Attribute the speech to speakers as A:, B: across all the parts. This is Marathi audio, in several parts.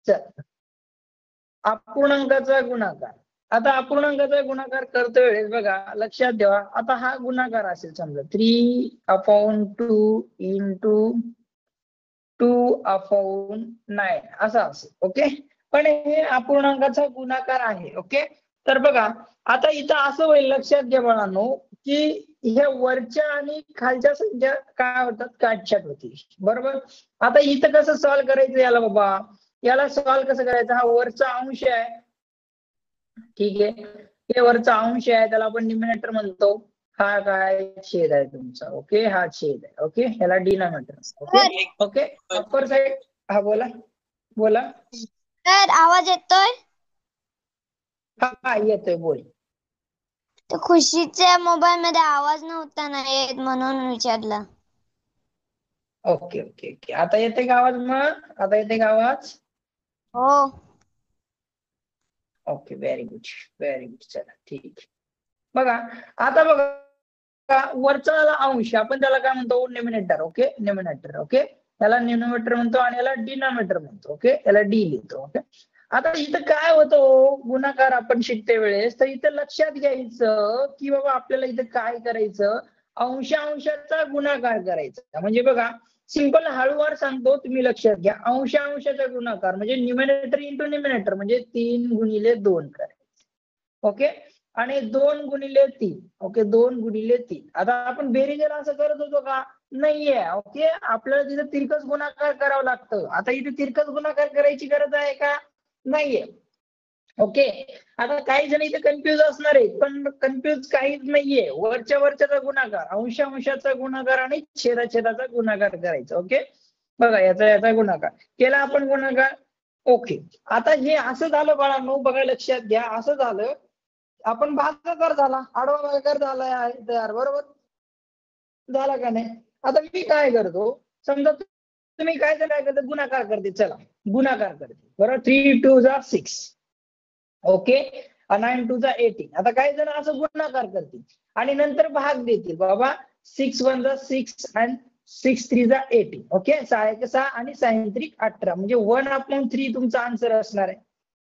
A: चल, अपूर्णांकाचा गुणाकार. आता अपूर्णांकाचा गुणाकार करतो वेळेस बघा लक्षात ठेवा, आता हा गुणाकार असेल समजा 3/2 इंटू 2/9 असा असेल. ओके, पण हे अपूर्णांकाचा गुणाकार आहे. ओके, तर बघा आता इथं असं होईल, लक्षात घ्या बाळांनो, की ह्या वरच्या आणि खालच्या संख्या काय होतात, काटछाट होती. बरोबर. आता इथं कसं सॉल्व्ह करायचं याला बाबा, याला सॉल्व्ह कसं करायचं, हा वरचा अंश आहे, ठीक आहे, हे वरचा अंश आहे, त्याला आपण डिनॉमिनेटर म्हणतो. हा काय छेद आहे तुमचा. ओके, हा छेद आहे. ओके, ह्याला denominator. Okay okay, upper side. हा बोला बोला.
B: सर आवाज येतोय?
A: हा येतोय, बोल.
B: तर खुशीच्या मोबाईल मध्ये आवाज नव्हता ना येत म्हणून विचारलं.
A: ओके ओके ओके, आता येते का आवाज? मग आता येते का आवाज?
B: हो.
A: Okay, very good very good. चला ठीक. बघा आता बघा वरचा अंश आपण त्याला काय म्हणतो, न्यूमिनेटर. Okay, numerator. ओके, याला न्यूमिनेटर म्हणतो आणि याला डिनॉमिनेटर म्हणतो. ओके, याला डी लिहितो. ओके, आता इथं काय होतं, गुणाकार आपण शिकते वेळेस, तर इथं लक्षात घ्यायचं की बाबा आपल्याला इथं काय करायचं, अंशाचा गुणाकार करायचा. म्हणजे बघा सिंपल हळूवार सांगतो, तुम्ही लक्षात घ्या. अंशाचा गुणाकार म्हणजे न्यूमिनेटर इंटू न्यूमिनेटर म्हणजे 3/2 करायचं. ओके, आणि 2/3. ओके, 2/3. आता आपण बेरीजला असं करत होतो का? नाहीये. ओके, आपल्याला तिथे तिरकस गुणाकार करावं लागतं. आता इथे तिरकस गुणाकार करायची गरज आहे का? नाहीये. ओके, आता काही जण इथे कन्फ्युज असणार आहे, पण कन्फ्युज काहीच नाहीये. वरच्याचा गुणाकार, अंशाचा गुणाकार आणि छेदाचा गुणाकार करायचा. ओके, बघा याचा गुणाकार केला आपण गुणाकार. ओके, आता हे असं झालं बाळांनो, बघा लक्षात घ्या, असं झालं आपण भागाकार झाला, आडवा भागाकार झाला आहे तयार. बरोबर झाला का नाही? आता मी काय करतो, समजा तुम्ही काय करता, गुणाकार करते. चला गुणाकार करते. बरोबर, 3 2 6. ओके, 9 2 18. आता काही जण असं गुणाकार करतील आणि नंतर भाग देतील. बाबा 6 1 6 आणि 6 3 18. ओके, 6 आणि 6 3 18 म्हणजे 1/3 तुमचा आन्सर असणार आहे.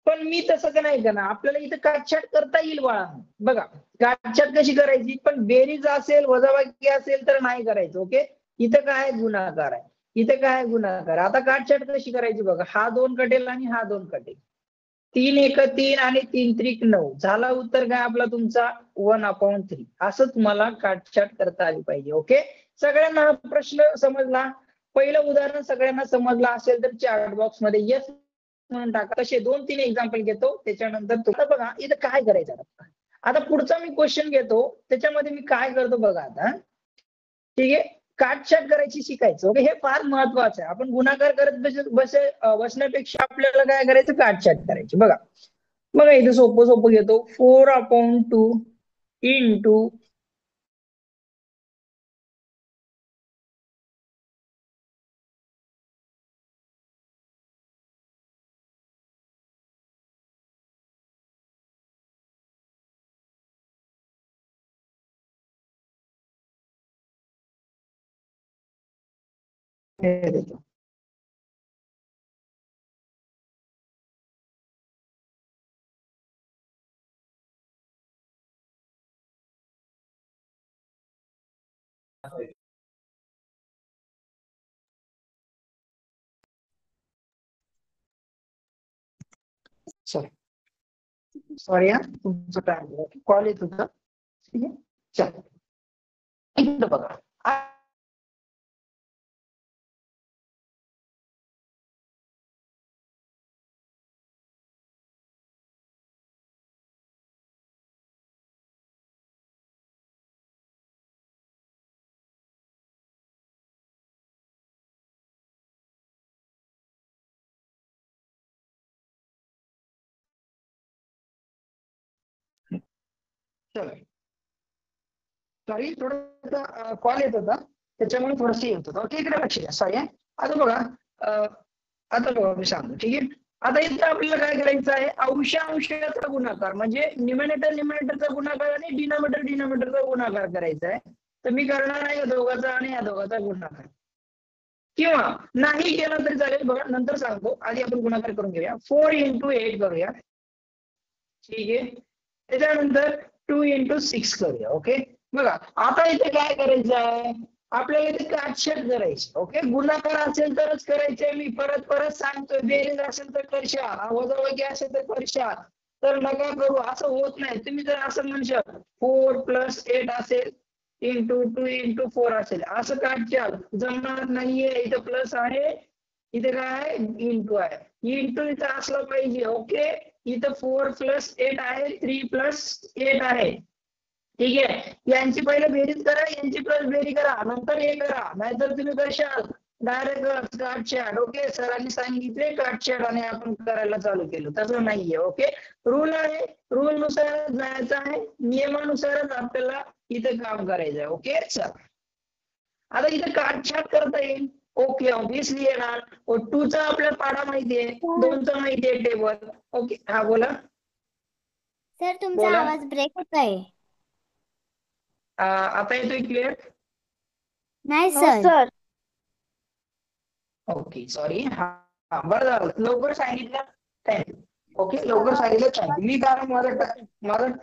A: पण मी तसं का नाही करणार, आपल्याला इथं काटछाट करता येईल बाळा. बघा काटछाट कशी करायची, पण बेरीज असेल वजाबाकी असेल तर नाही करायचं. ओके, इथं काय गुणाकार आहे, इथं काय गुणाकार. आता काटछाट कशी करायची बघा, हा 2 कटेल आणि हा 2 कटेल. 3 1 3 आणि 3 3 9 झाला उत्तर काय आपला तुमचा 1/3. असं तुम्हाला काटछाट करता आली पाहिजे. ओके, सगळ्यांना हा प्रश्न समजला? पहिलं उदाहरण सगळ्यांना समजलं असेल तर चॅट बॉक्स मध्ये येस म्हणून टाका. तसे 2-3 एक्झाम्पल घेतो त्याच्यानंतर तुम्हाला बघा इथं काय करायचं. आता पुढचा मी क्वेश्चन घेतो, त्याच्यामध्ये मी काय करतो बघा. आता ठीक आहे, काटछाट करायची शिकायचं. ओके, हे फार महत्वाचं आहे. आपण गुणाकार करत बसण्यापेक्षा आपल्याला काय करायचं, काटछाट करायची. बघा बघा इथं सोपं घेतो. 4/2 इंटू देतो. सॉरी हा, तुमचं टाइम कॉल येत होता. ठीक आहे, चल इथं बघा. सॉरी, थोडं कॉल येत होता त्याच्यामुळे थोडस येत होतं. ओके, इकडे लक्ष द्या. सॉरी. आता बघा मी सांगतो. ठीक आहे, आता इथं आपल्याला काय करायचं आहे, अंशाचा गुणाकार म्हणजे न्यूमिनेटरचा गुणाकार आणि डिनॉमिनेटरचा गुणाकार करायचा आहे. तर मी करणार आहे या दोघांचा आणि या दोघांचा गुणाकार. किंवा नाही केलं तरी चालेल, बघा नंतर सांगतो, आधी आपण गुणाकार करून घेऊया. 4 × 8 करूया, ठीक आहे. त्याच्यानंतर 2 × 6 करूया. ओके, बघा आता इथे काय करायचं आहे, आपल्याला इथे काटछेद करायची. ओके, गुणाकार असेल तरच करायचंय, मी परत परत सांगतोय. बेरीज असेल तर करशा, वजाबाकी असेल तर करशा, तर नका करू, असं होत नाही. तुम्ही जर असं म्हणशाल 4 + 8 असेल इंटू 2 × 4 असेल, असं काढशाल, जमणार नाहीये. इथं प्लस आहे, इथे काय आहे, इंटू आहे. इंटू इथं असलं पाहिजे. ओके, इथं 4 + 8 आहे, 3 + 8 आहे, ठीक आहे. यांची पहिले बेरीज करा, यांची प्लस बेरीज करा, नंतर हे करा. नाहीतर तुम्ही करशाल डायरेक्ट काटछाट. ओके, सरांनी सांगितले काटछाट आणि आपण करायला चालू केलं, तसं नाहीये. ओके, रूल आहे, रूल नुसार जायचं आहे, नियमानुसारच आपल्याला इथे काम करायचं आहे. ओके, चल आता इथे काटछाट करता येईल. ओके, ऑब्विसली येणार. 2चा आपल्याला पाढा माहितीये, 2चा माहितीये टेबल. ओके, हा बोला.
B: सर तुमचा
A: बोला.
B: आवाज ब्रेक होत आहे.
A: आता येतोय क्लिअर?
B: नाही सर.
A: Okay, sorry. हा बरं झालं, लवकर सांगितलं, थँक्यू. ओके, लवकर सांगितलं, थँक्यू. मी कारण माझं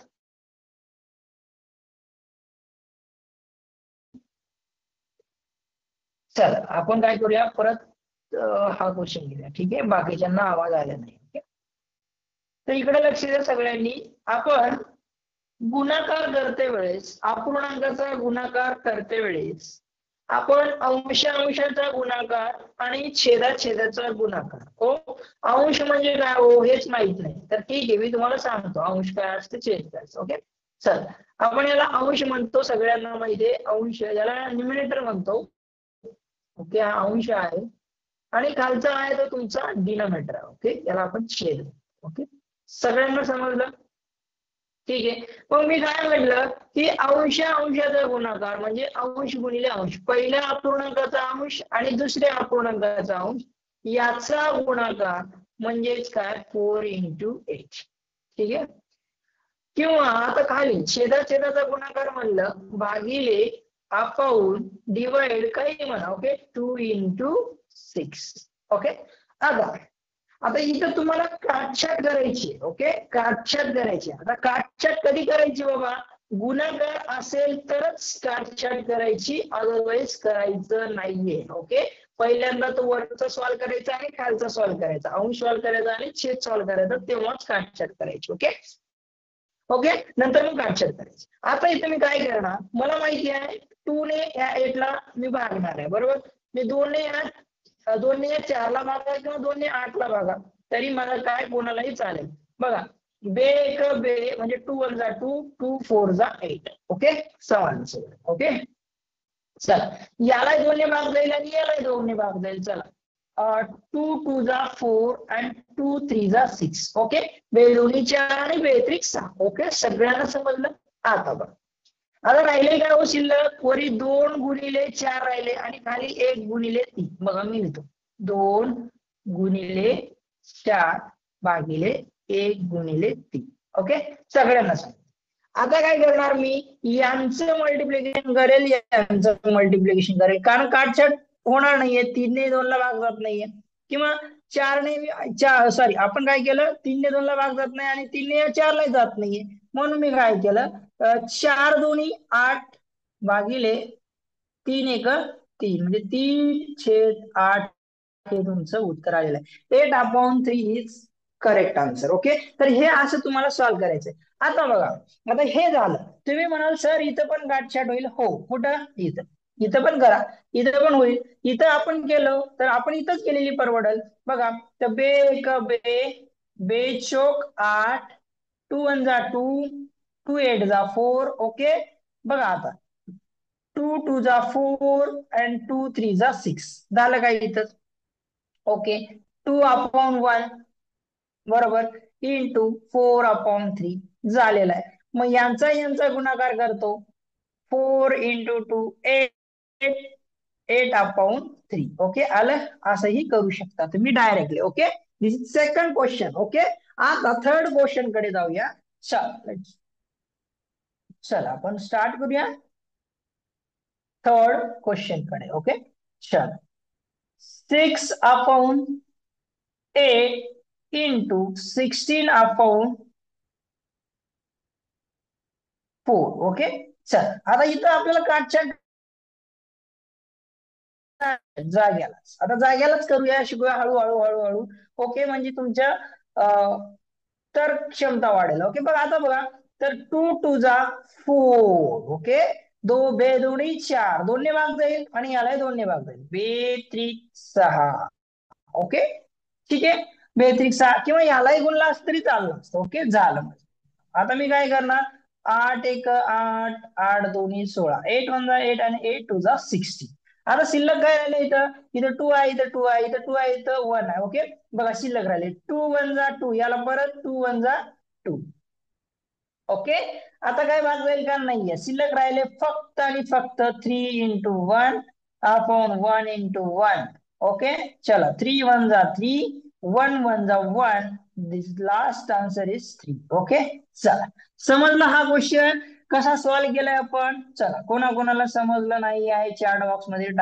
A: चल आपण काय करूया, परत हा क्वेश्चन घेऊया, ठीक आहे. बाकीच्यांना आवाज आला नाही. ओके, तर इकडे लक्ष द्या सगळ्यांनी. आपण गुणाकार करते वेळेस, अपूर्णांकाचा गुणाकार करते वेळेस आपण अंशाचा गुणाकार आणि छेदाचा गुणाकार. हो, अंश म्हणजे काय हो हेच माहित नाही, तर ठीक आहे, मी तुम्हाला सांगतो अंश काय असते, छेद काय असते. ओके, चल आपण याला अंश म्हणतो, सगळ्यांना माहिती आहे अंश, याला न्यूमरेटर म्हणतो. ओके, हा अंश आहे आणि खालचा आहे तो तुमचा डिनोमिनेटर आहे. ओके, याला आपण छेद. ओके, सगळ्यांना समजलं, ठीक आहे. मग मी काय म्हटलं की अंशाचा गुणाकार म्हणजे अंश गुणिले अंश, पहिल्या अपूर्णांकाचा अंश आणि दुसऱ्या अपूर्णांकाचा अंश याचा गुणाकार म्हणजेच काय 4 × 8, ठीक आहे. किंवा आता खाली छेदाचा गुणाकार म्हणलं भागिले अपाऊन डिवाइड काही म्हणा. ओके, 2 × 6. ओके, आता इथं तुम्हाला काटछाट करायची. ओके, काटछाट करायची. आता काटछाट कधी करायची बाबा, गुणाकार असेल तरच काटछाट करायची, अदरवाईज करायचं नाहीये. ओके, पहिल्यांदा तो वरचा सॉल्व्ह करायचा आणि खालचा सॉल्व्ह करायचा, अंश सॉल्व्ह करायचा आणि छेद सॉल्व्ह करायचा, तेव्हाच काटछाट करायची. ओके, ओके, नंतर मग काटछाट करायची. आता इथे मी काय करणार, मला माहिती आहे 2 ने या 8 ला मी भागणार आहे, बरोबर. मी 2 ने या 4 ला भागा किंवा 2 ने 8 ला भागा, तरी मला काय कोणालाही चालेल. बघा, बे एक बे म्हणजे 2 × 1 = 2, 2 × 4 = 8. ओके, समान. ओके, चला याला 2 ने भाग जाईल आणि याला 2 ने भाग जाईल. चला 2 × 2 = 4 आणि 2 × 3 = 6. ओके, बेदोन्ही 4 आणि बेत्रिक 6. ओके, सगळ्यांना समजलं. आता बघा, आता राहिले काय हो शिल्लक, वरी 2 × 4 राहिले आणि खाली 1 × 3. बघा मी लिहितो 2 × 4 भागिले 1 × 3. ओके, सगळ्यांना सांग. आता काय करणार मी, यांचं मल्टिप्लिकेशन करेल, यांचं मल्टिप्लिकेशन करेल, कारण काटछाट होणार नाहीये, 3 ने 2 ला भाग जात नाहीये, किंवा 4 ने सॉरी आपण काय केलं, 3 ने 2 ला भाग जात नाही आणि 3 ने 4 ला जात नाहीये, म्हणून मी काय केलं 4 2 8 भागिले 3 1 3 म्हणजे 3/8 हे तुमचं उत्तर आलेलं आहे. 8/3 इज करेक्ट आन्सर. ओके, तर हे असं तुम्हाला सॉल्व्ह करायचंय. आता बघा, आता हे झालं. तुम्ही म्हणाल सर इथं पण गाठछाट होईल. हो, कुठं, इथं पण करा, इथं पण होईल. इथं आपण केलं तर आपण इथंच केलेली परवडल. बघा, तर बे एक बे, बे चोक 8, 2 1 = 2, 2 8 = 4. ओके, बघा आता 2 2 = 4 आणि 2 3 = 6 झालं काय इथं. ओके, 2/1 बरोबर इंटू 4/3 झालेला आहे. मग यांचा गुणाकार करतो, 4 × 2 8, 8/3. ओके, आलं, असंही करू शकता तुम्ही directly. Okay, this is second question. Okay, आता थर्ड क्वेश्चन कडे जाऊया. चल आपण स्टार्ट करूया थर्ड क्वेश्चन कडे. ओके, चल 6/8 into 16/4. ओके, चल आता इथं आपल्याला काटच्या जाग्यालाच, आता जाग्यालाच करूया, शिकूया हळूहळू हळूहळू. ओके, म्हणजे तुमच्या तर क्षमता वाढेल. ओके, बघा आता बघा, तर 2 2 4. ओके, बे दोन्ही 4, दोनने भाग जाईल आणि यालाही दोनने भाग जाईल. 2 3 6. ओके, ठीक आहे, 2 3 6 किंवा यालाही गुणला असतं तरी चाललं असतं. ओके, झालं. आता मी काय करणार, 8 1 8, 8 2 16, 8 1 8 आणि 8 2 16. आता शिल्लक काय राहिले इथं, इथं 2 आहे, इथं 2 आहे, इथं 2 आहे, इथं 1 आहे. ओके, बघा शिल्लक राहिले 2 1 2, याला परत 2 1 2. ओके, आता काय भाग जाईल का, नाहीये, शिल्लक राहिले फक्त आणि फक्त 3 into 1/1 into 1. ओके, चला 3 1 3, 1 1 1. दिस लास्ट आन्सर इज 3. ओके, चला समजला हा क्वेश्चन कसा सॉल्व्ह केलाय आपण. चला, कोणाकोणाला समजलं नाही आहे चॅट बॉक्स मध्ये टाका.